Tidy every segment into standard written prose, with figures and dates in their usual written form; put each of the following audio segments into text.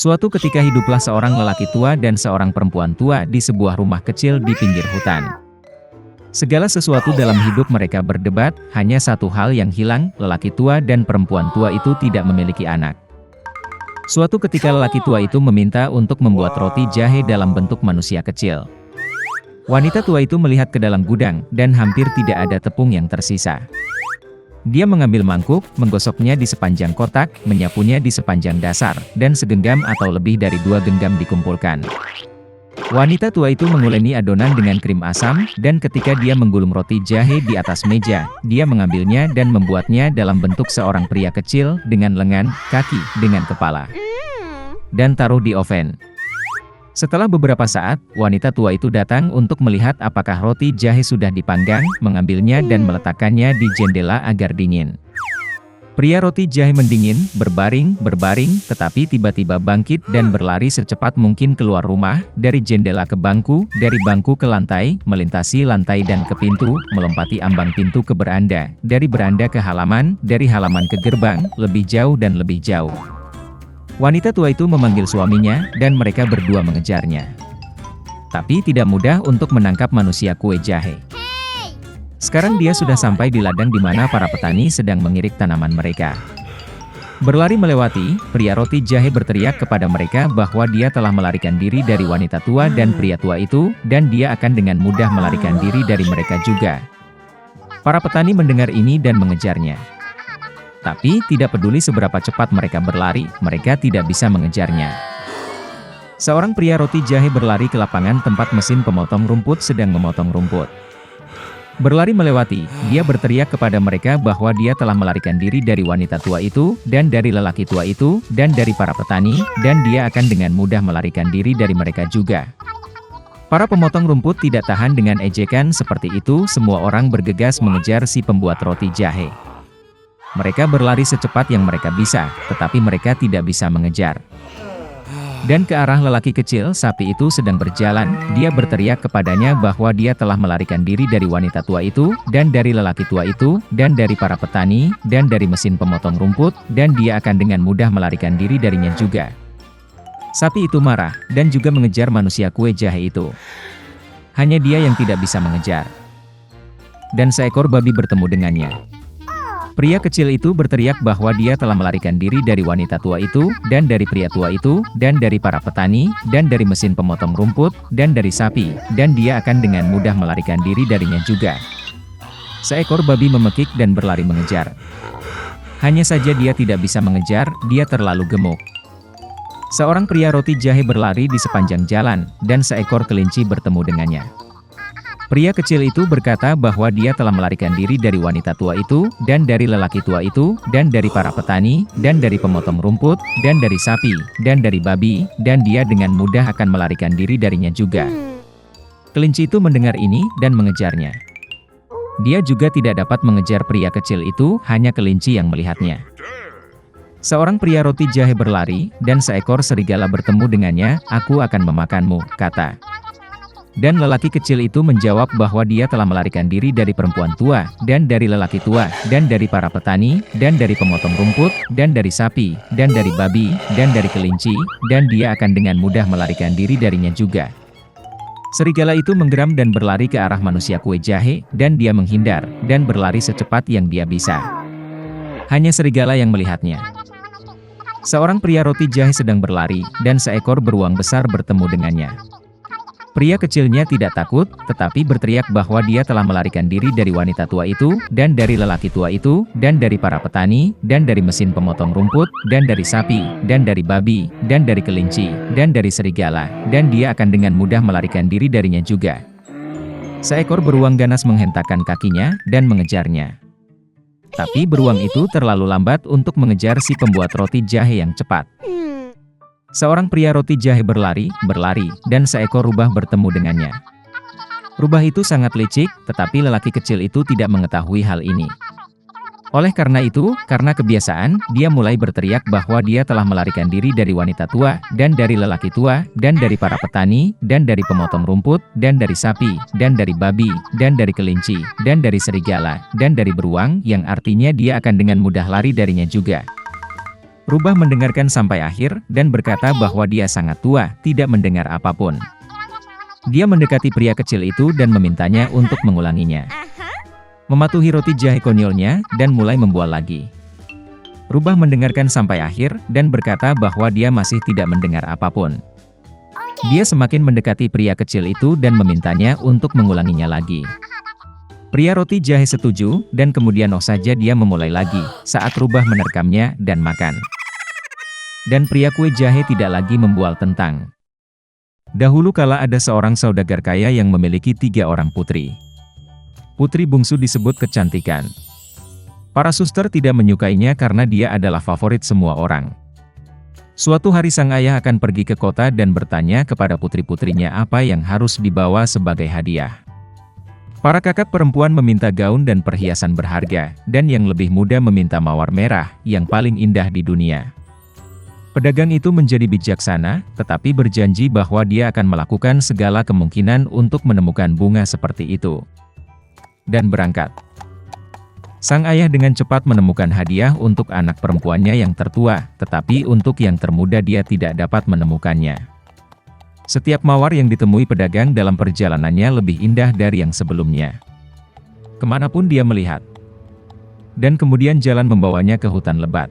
Suatu ketika hiduplah seorang lelaki tua dan seorang perempuan tua di sebuah rumah kecil di pinggir hutan. Segala sesuatu dalam hidup mereka berdebat, hanya satu hal yang hilang, lelaki tua dan perempuan tua itu tidak memiliki anak. Suatu ketika lelaki tua itu meminta untuk membuat roti jahe dalam bentuk manusia kecil. Wanita tua itu melihat ke dalam gudang, dan hampir tidak ada tepung yang tersisa. Dia mengambil mangkuk, menggosoknya di sepanjang kotak, menyapunya di sepanjang dasar, dan segenggam atau lebih dari 2 genggam dikumpulkan. Wanita tua itu menguleni adonan dengan krim asam, dan ketika dia menggulung roti jahe di atas meja, dia mengambilnya dan membuatnya dalam bentuk seorang pria kecil, dengan lengan, kaki, dengan kepala, dan taruh di oven. Setelah beberapa saat, wanita tua itu datang untuk melihat apakah roti jahe sudah dipanggang, mengambilnya dan meletakkannya di jendela agar dingin. Pria roti jahe mendingin, berbaring, tetapi tiba-tiba bangkit dan berlari secepat mungkin keluar rumah, dari jendela ke bangku, dari bangku ke lantai, melintasi lantai dan ke pintu, melompati ambang pintu ke beranda, dari beranda ke halaman, dari halaman ke gerbang, lebih jauh dan lebih jauh. Wanita tua itu memanggil suaminya, dan mereka berdua mengejarnya. Tapi tidak mudah untuk menangkap manusia kue jahe. Sekarang dia sudah sampai di ladang di mana para petani sedang mengirik tanaman mereka. Berlari melewati, pria roti jahe berteriak kepada mereka bahwa dia telah melarikan diri dari wanita tua dan pria tua itu, dan dia akan dengan mudah melarikan diri dari mereka juga. Para petani mendengar ini dan mengejarnya. Tapi, tidak peduli seberapa cepat mereka berlari, mereka tidak bisa mengejarnya. Seorang pria roti jahe berlari ke lapangan tempat mesin pemotong rumput sedang memotong rumput. Berlari melewati, dia berteriak kepada mereka bahwa dia telah melarikan diri dari wanita tua itu, dan dari lelaki tua itu, dan dari para petani, dan dia akan dengan mudah melarikan diri dari mereka juga. Para pemotong rumput tidak tahan dengan ejekan seperti itu, semua orang bergegas mengejar si pembuat roti jahe. Mereka berlari secepat yang mereka bisa, tetapi mereka tidak bisa mengejar. Dan ke arah lelaki kecil, sapi itu sedang berjalan, dia berteriak kepadanya bahwa dia telah melarikan diri dari wanita tua itu, dan dari lelaki tua itu, dan dari para petani, dan dari mesin pemotong rumput, dan dia akan dengan mudah melarikan diri darinya juga. Sapi itu marah, dan juga mengejar manusia kue jahe itu. Hanya dia yang tidak bisa mengejar. Dan seekor babi bertemu dengannya. Pria kecil itu berteriak bahwa dia telah melarikan diri dari wanita tua itu, dan dari pria tua itu, dan dari para petani, dan dari mesin pemotong rumput, dan dari sapi, dan dia akan dengan mudah melarikan diri darinya juga. Seekor babi memekik dan berlari mengejar. Hanya saja dia tidak bisa mengejar, dia terlalu gemuk. Seorang pria roti jahe berlari di sepanjang jalan, dan seekor kelinci bertemu dengannya. Pria kecil itu berkata bahwa dia telah melarikan diri dari wanita tua itu, dan dari lelaki tua itu, dan dari para petani, dan dari pemotong rumput, dan dari sapi, dan dari babi, dan dia dengan mudah akan melarikan diri darinya juga. Kelinci itu mendengar ini, dan mengejarnya. Dia juga tidak dapat mengejar pria kecil itu, hanya kelinci yang melihatnya. Seorang pria roti jahe berlari, dan seekor serigala bertemu dengannya, "Aku akan memakanmu," kata. Dan lelaki kecil itu menjawab bahwa dia telah melarikan diri dari perempuan tua, dan dari lelaki tua, dan dari para petani, dan dari pemotong rumput, dan dari sapi, dan dari babi, dan dari kelinci, dan dia akan dengan mudah melarikan diri darinya juga. Serigala itu menggeram dan berlari ke arah manusia kue jahe, dan dia menghindar, dan berlari secepat yang dia bisa. Hanya serigala yang melihatnya. Seorang pria roti jahe sedang berlari, dan seekor beruang besar bertemu dengannya. Pria kecilnya tidak takut, tetapi berteriak bahwa dia telah melarikan diri dari wanita tua itu, dan dari lelaki tua itu, dan dari para petani, dan dari mesin pemotong rumput, dan dari sapi, dan dari babi, dan dari kelinci, dan dari serigala, dan dia akan dengan mudah melarikan diri darinya juga. Seekor beruang ganas menghentakkan kakinya, dan mengejarnya. Tapi beruang itu terlalu lambat untuk mengejar si pembuat roti jahe yang cepat. Seorang pria roti jahe berlari, dan seekor rubah bertemu dengannya. Rubah itu sangat licik, tetapi lelaki kecil itu tidak mengetahui hal ini. Oleh karena itu, karena kebiasaan, dia mulai berteriak bahwa dia telah melarikan diri dari wanita tua, dan dari lelaki tua, dan dari para petani, dan dari pemotong rumput, dan dari sapi, dan dari babi, dan dari kelinci, dan dari serigala, dan dari beruang, yang artinya dia akan dengan mudah lari darinya juga. Rubah mendengarkan sampai akhir, dan berkata bahwa dia sangat tua, tidak mendengar apapun. Dia mendekati pria kecil itu dan memintanya untuk mengulanginya. Mematuhi roti jahe konyolnya, dan mulai membual lagi. Rubah mendengarkan sampai akhir, dan berkata bahwa dia masih tidak mendengar apapun. Dia semakin mendekati pria kecil itu dan memintanya untuk mengulanginya lagi. Pria roti jahe setuju, dan kemudian saja dia memulai lagi, saat Rubah menerkamnya dan makan. Dan pria kue jahe tidak lagi membual tentang. Dahulu kala ada seorang saudagar kaya yang memiliki 3 orang putri. Putri bungsu disebut kecantikan. Para suster tidak menyukainya karena dia adalah favorit semua orang. Suatu hari sang ayah akan pergi ke kota dan bertanya kepada putri-putrinya apa yang harus dibawa sebagai hadiah. Para kakak perempuan meminta gaun dan perhiasan berharga, dan yang lebih muda meminta mawar merah, yang paling indah di dunia. Pedagang itu menjadi bijaksana, tetapi berjanji bahwa dia akan melakukan segala kemungkinan untuk menemukan bunga seperti itu. Dan berangkat. Sang ayah dengan cepat menemukan hadiah untuk anak perempuannya yang tertua, tetapi untuk yang termuda dia tidak dapat menemukannya. Setiap mawar yang ditemui pedagang dalam perjalanannya lebih indah dari yang sebelumnya. Kemanapun dia melihat. Dan kemudian jalan membawanya ke hutan lebat.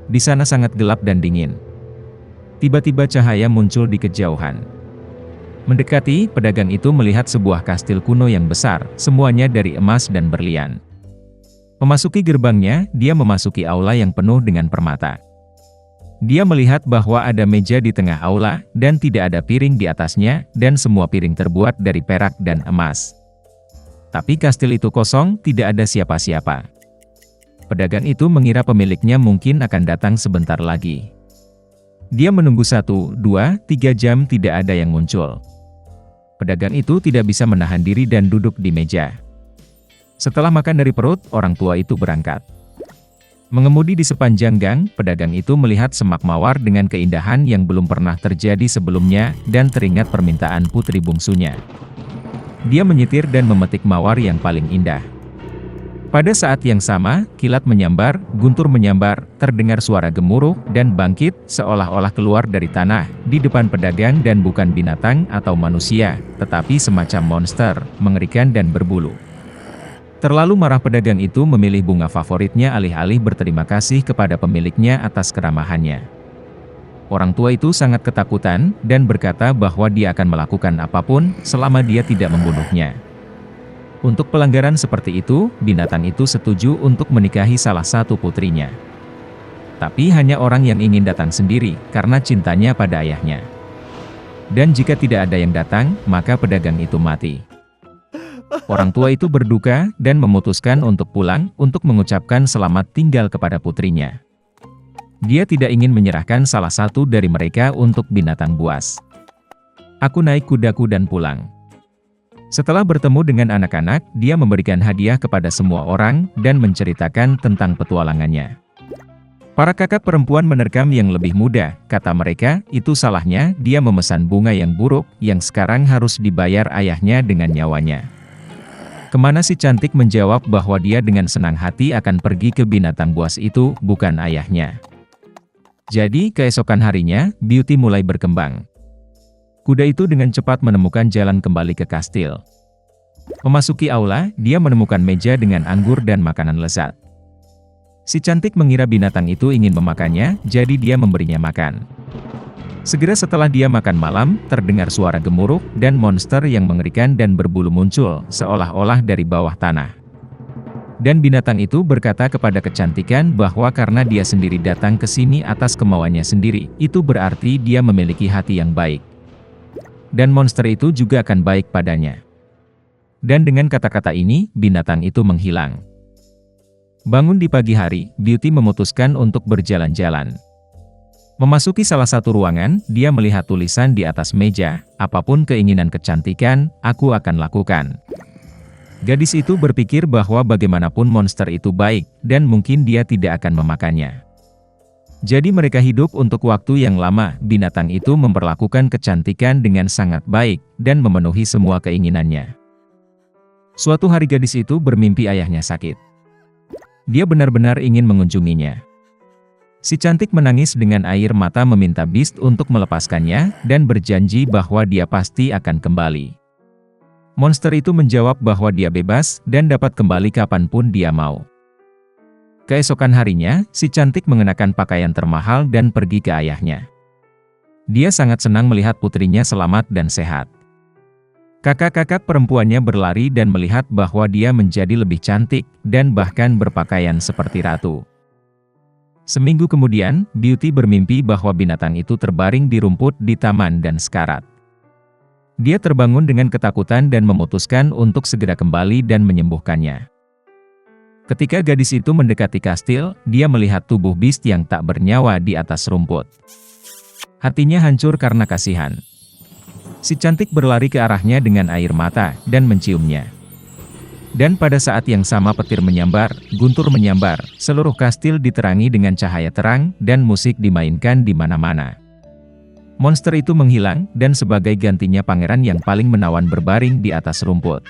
Di sana sangat gelap dan dingin. Tiba-tiba cahaya muncul di kejauhan. Mendekati, pedagang itu melihat sebuah kastil kuno yang besar, semuanya dari emas dan berlian. Memasuki gerbangnya, dia memasuki aula yang penuh dengan permata. Dia melihat bahwa ada meja di tengah aula, dan tidak ada piring di atasnya, dan semua piring terbuat dari perak dan emas. Tapi kastil itu kosong, tidak ada siapa-siapa. Pedagang itu mengira pemiliknya mungkin akan datang sebentar lagi. Dia menunggu 1, 2, 3 jam tidak ada yang muncul. Pedagang itu tidak bisa menahan diri dan duduk di meja. Setelah makan dari perut, orang tua itu berangkat. Mengemudi di sepanjang gang, pedagang itu melihat semak mawar dengan keindahan yang belum pernah terjadi sebelumnya, dan teringat permintaan putri bungsunya. Dia menyetir dan memetik mawar yang paling indah. Pada saat yang sama, kilat menyambar, guntur menyambar, terdengar suara gemuruh, dan bangkit, seolah-olah keluar dari tanah, di depan pedagang dan bukan binatang atau manusia, tetapi semacam monster, mengerikan dan berbulu. Terlalu marah pedagang itu memilih bunga favoritnya alih-alih berterima kasih kepada pemiliknya atas keramahannya. Orang tua itu sangat ketakutan, dan berkata bahwa dia akan melakukan apapun, selama dia tidak membunuhnya. Untuk pelanggaran seperti itu, binatang itu setuju untuk menikahi salah satu putrinya. Tapi hanya orang yang ingin datang sendiri, karena cintanya pada ayahnya. Dan jika tidak ada yang datang, maka pedagang itu mati. Orang tua itu berduka, dan memutuskan untuk pulang, untuk mengucapkan selamat tinggal kepada putrinya. Dia tidak ingin menyerahkan salah satu dari mereka untuk binatang buas. Aku naik kudaku dan pulang. Setelah bertemu dengan anak-anak, dia memberikan hadiah kepada semua orang, dan menceritakan tentang petualangannya. Para kakak perempuan menerkam yang lebih muda, kata mereka, itu salahnya, dia memesan bunga yang buruk, yang sekarang harus dibayar ayahnya dengan nyawanya. Kemana si cantik menjawab bahwa dia dengan senang hati akan pergi ke binatang buas itu, bukan ayahnya. Jadi, keesokan harinya, Beauty mulai berkembang. Kuda itu dengan cepat menemukan jalan kembali ke kastil. Memasuki aula, dia menemukan meja dengan anggur dan makanan lezat. Si cantik mengira binatang itu ingin memakannya, jadi dia memberinya makan. Segera setelah dia makan malam, terdengar suara gemuruh, dan monster yang mengerikan dan berbulu muncul, seolah-olah dari bawah tanah. Dan binatang itu berkata kepada kecantikan bahwa karena dia sendiri datang ke sini atas kemauannya sendiri, itu berarti dia memiliki hati yang baik. Dan monster itu juga akan baik padanya. Dan dengan kata-kata ini, binatang itu menghilang. Bangun di pagi hari, Beauty memutuskan untuk berjalan-jalan. Memasuki salah satu ruangan, dia melihat tulisan di atas meja, apapun keinginan kecantikan, aku akan lakukan. Gadis itu berpikir bahwa bagaimanapun monster itu baik, dan mungkin dia tidak akan memakannya. Jadi mereka hidup untuk waktu yang lama, binatang itu memperlakukan kecantikan dengan sangat baik, dan memenuhi semua keinginannya. Suatu hari gadis itu bermimpi ayahnya sakit. Dia benar-benar ingin mengunjunginya. Si cantik menangis dengan air mata meminta Beast untuk melepaskannya, dan berjanji bahwa dia pasti akan kembali. Monster itu menjawab bahwa dia bebas, dan dapat kembali kapanpun dia mau. Keesokan harinya, si cantik mengenakan pakaian termahal dan pergi ke ayahnya. Dia sangat senang melihat putrinya selamat dan sehat. Kakak-kakak perempuannya berlari dan melihat bahwa dia menjadi lebih cantik, dan bahkan berpakaian seperti ratu. Seminggu kemudian, Beauty bermimpi bahwa binatang itu terbaring di rumput di taman dan sekarat. Dia terbangun dengan ketakutan dan memutuskan untuk segera kembali dan menyembuhkannya. Ketika gadis itu mendekati kastil, dia melihat tubuh Beast yang tak bernyawa di atas rumput. Hatinya hancur karena kasihan. Si cantik berlari ke arahnya dengan air mata, dan menciumnya. Dan pada saat yang sama petir menyambar, guntur menyambar, seluruh kastil diterangi dengan cahaya terang, dan musik dimainkan di mana-mana. Monster itu menghilang, dan sebagai gantinya pangeran yang paling menawan berbaring di atas rumput.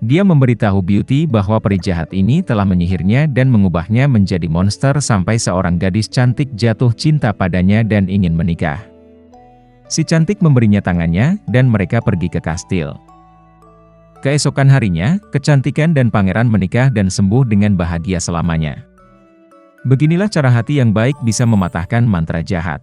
Dia memberitahu Beauty bahwa peri jahat ini telah menyihirnya dan mengubahnya menjadi monster sampai seorang gadis cantik jatuh cinta padanya dan ingin menikah. Si cantik memberinya tangannya, dan mereka pergi ke kastil. Keesokan harinya, kecantikan dan pangeran menikah dan sembuh dengan bahagia selamanya. Beginilah cara hati yang baik bisa mematahkan mantra jahat.